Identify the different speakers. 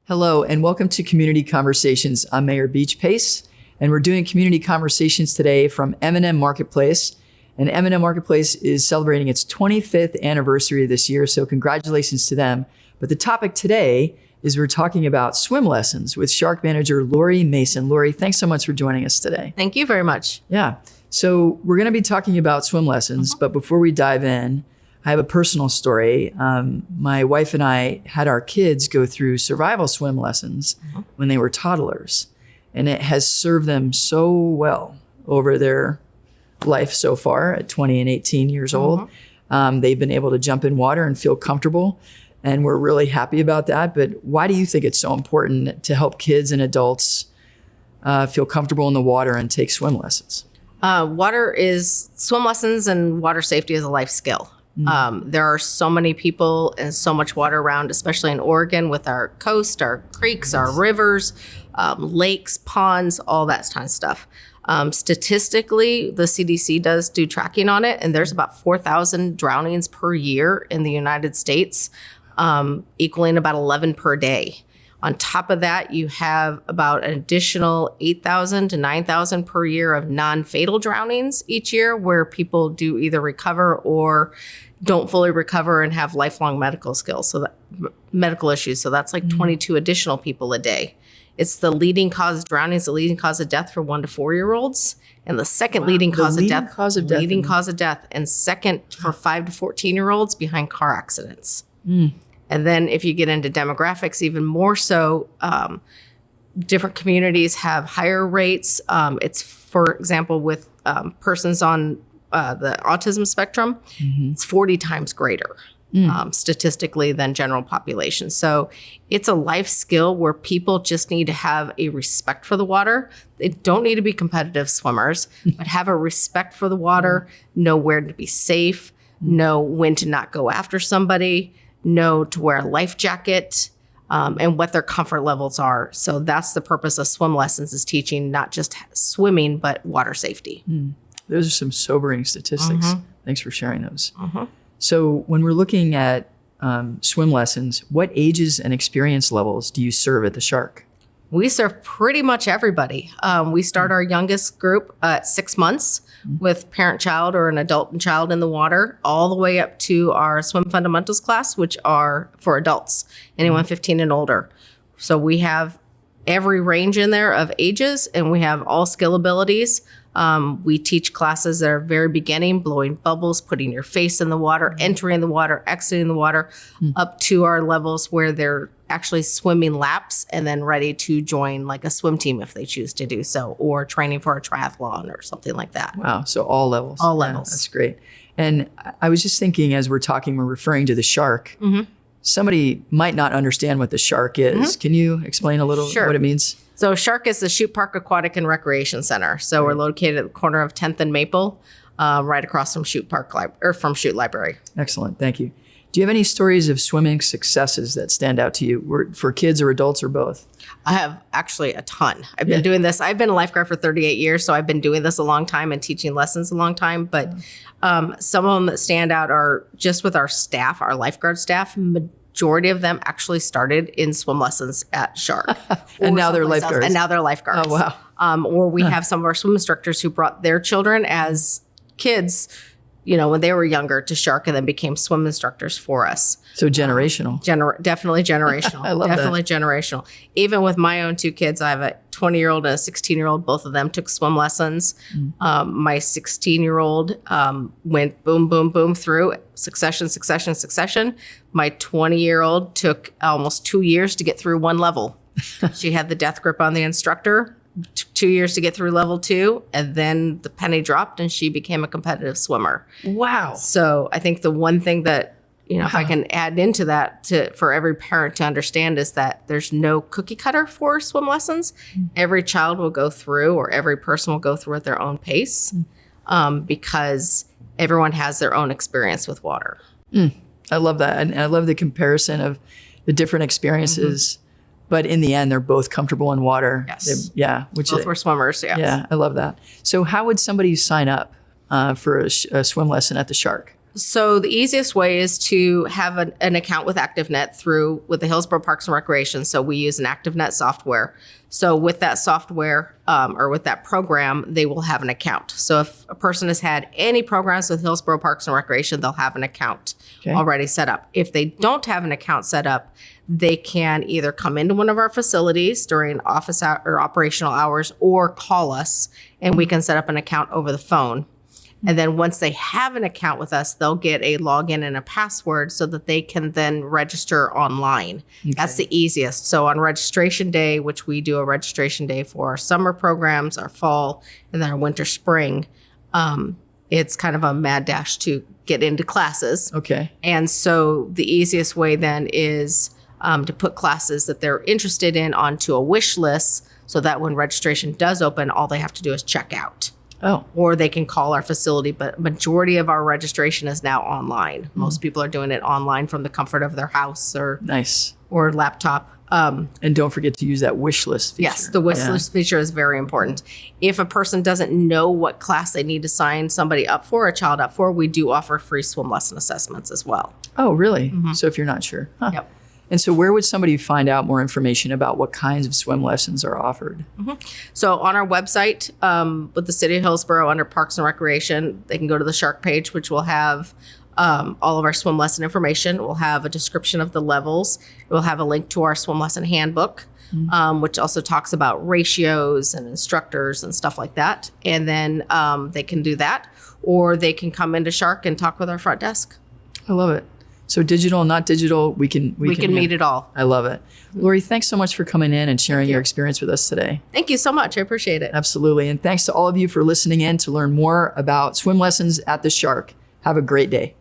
Speaker 1: Hello, and welcome to Community Conversations. I'm Mayor Beach Pace, and we're doing community conversations today from M&M Marketplace. And M&M Marketplace is celebrating its 25th anniversary this year, so congratulations to them. But the topic today is we're talking about swim lessons with SHARC Manager Lori Mason. Lori, thanks so much for joining us today.
Speaker 2: Thank you very much.
Speaker 1: Yeah, so we're going to be talking about swim lessons, but before we dive in, I have a personal story. My wife and I had our kids go through survival swim lessons when they were toddlers, and it has served them so well over their life so far at 20 and 18 years old. They've been able to jump in water and feel comfortable, and we're really happy about that. But why do you think it's so important to help kids and adults feel comfortable in the water and take swim lessons?
Speaker 2: Swim lessons and water safety is a life skill. There are so many people and so much water around, especially in Oregon with our coast, our creeks, our rivers, lakes, ponds, all that kind of stuff. Statistically, the CDC does do tracking on it, and there's about 4,000 drownings per year in the United States, equaling about 11 per day. On top of that, you have about an additional 8,000 to 9,000 per year of non-fatal drownings each year, where people do either recover or don't fully recover and have lifelong medical issues. So that's like 22 additional people a day. It's the leading cause of drowning, is the leading cause of death for 1 to 4 year olds, and the second leading cause of death, and second for 5 to 14 year olds behind car accidents. And then if you get into demographics, even more so, different communities have higher rates. It's, for example, with persons on the autism spectrum, it's 40 times greater statistically than general population. So it's a life skill where people just need to have a respect for the water. They don't need to be competitive swimmers, but have a respect for the water, know where to be safe, know when to not go after somebody, know to wear a life jacket, and what their comfort levels are. So that's the purpose of swim lessons, is teaching not just swimming, but water safety.
Speaker 1: Those are some sobering statistics. Thanks for sharing those. So when we're looking at swim lessons, what ages and experience levels do you serve at the SHARC?
Speaker 2: We serve pretty much everybody. We start our youngest group at 6 months with parent-child or an adult and child in the water, all the way up to our swim fundamentals class, which are for adults, anyone 15 and older. So we have every range in there of ages, and we have all skill abilities. We teach classes that are very beginning, blowing bubbles, putting your face in the water, entering the water, exiting the water, up to our levels where they're actually swimming laps and then ready to join like a swim team if they choose to do so, or training for a triathlon or something like that.
Speaker 1: Wow. So all levels.
Speaker 2: All levels.
Speaker 1: That's great. And I was just thinking, as we're talking, we're referring to the SHARC. Somebody might not understand what the SHARC is. Can you explain a little what it means?
Speaker 2: So SHARC is the Shoot Park Aquatic and Recreation Center. So we're located at the corner of 10th and Maple, right across from Shoot Library.
Speaker 1: Excellent. Thank you. Do you have any stories of swimming successes that stand out to you, for kids or adults or both?
Speaker 2: I have actually a ton. I've been doing this. I've been a lifeguard for 38 years, so I've been doing this a long time and teaching lessons a long time. But some of them that stand out are just with our staff, our lifeguard staff. Majority of them actually started in swim lessons at SHARC.
Speaker 1: And now they're lifeguards.
Speaker 2: And now they're lifeguards.
Speaker 1: Oh, wow.
Speaker 2: Or we have some of our swim instructors who brought their children as kids, when they were younger, to SHARC, and then became swim instructors for us.
Speaker 1: So generational.
Speaker 2: Definitely generational.
Speaker 1: I love
Speaker 2: Definitely generational. Even with my own 2 kids, I have a 20-year-old and a 16-year-old. Both of them took swim lessons. My 16-year-old went boom, boom, boom through succession. My 20-year-old took almost 2 years to get through 1 level. She had the death grip on the instructor. Took 2 years to get through level 2, and then the penny dropped and she became a competitive swimmer.
Speaker 1: Wow.
Speaker 2: So I think the one thing that, if I can add into that for every parent to understand, is that there's no cookie cutter for swim lessons. Every child will go through, or every person will go through at their own pace, because everyone has their own experience with water.
Speaker 1: I love that. And I love the comparison of the different experiences. But in the end, they're both comfortable in water.
Speaker 2: Yes.
Speaker 1: Both
Speaker 2: were swimmers. Yes.
Speaker 1: Yeah, I love that. So how would somebody sign up for a swim lesson at the SHARC?
Speaker 2: So the easiest way is to have an account with ActiveNet with the Hillsborough Parks and Recreation. So we use an ActiveNet software. So with that software or with that program, they will have an account. So if a person has had any programs with Hillsborough Parks and Recreation, they'll have an account already set up. If they don't have an account set up, they can either come into one of our facilities during office or operational hours or call us and we can set up an account over the phone. And then once they have an account with us, they'll get a login and a password so that they can then register online. Okay. That's the easiest. So on registration day, which we do a registration day for our summer programs, our fall, and then our winter, spring, it's kind of a mad dash to get into classes.
Speaker 1: Okay.
Speaker 2: And so the easiest way then is to put classes that they're interested in onto a wish list so that when registration does open, all they have to do is check out.
Speaker 1: Oh.
Speaker 2: Or they can call our facility, but majority of our registration is now online. Most people are doing it online from the comfort of their house or laptop.
Speaker 1: And don't forget to use that wish list feature.
Speaker 2: Yes, the wish list feature is very important. If a person doesn't know what class they need to sign somebody up for, a child up for, we do offer free swim lesson assessments as well.
Speaker 1: Oh, really? So if you're not sure. Huh.
Speaker 2: Yep.
Speaker 1: And so where would somebody find out more information about what kinds of swim lessons are offered?
Speaker 2: So on our website with the City of Hillsborough under Parks and Recreation, they can go to the SHARC page, which will have all of our swim lesson information. We'll have a description of the levels. We'll have a link to our swim lesson handbook, which also talks about ratios and instructors and stuff like that. And then they can do that, or they can come into SHARC and talk with our front desk.
Speaker 1: I love it. So digital, not digital, we can
Speaker 2: meet it all.
Speaker 1: I love it. Lori, thanks so much for coming in and sharing your experience with us today.
Speaker 2: Thank you so much. I appreciate it.
Speaker 1: Absolutely. And thanks to all of you for listening in to learn more about swim lessons at the SHARC. Have a great day.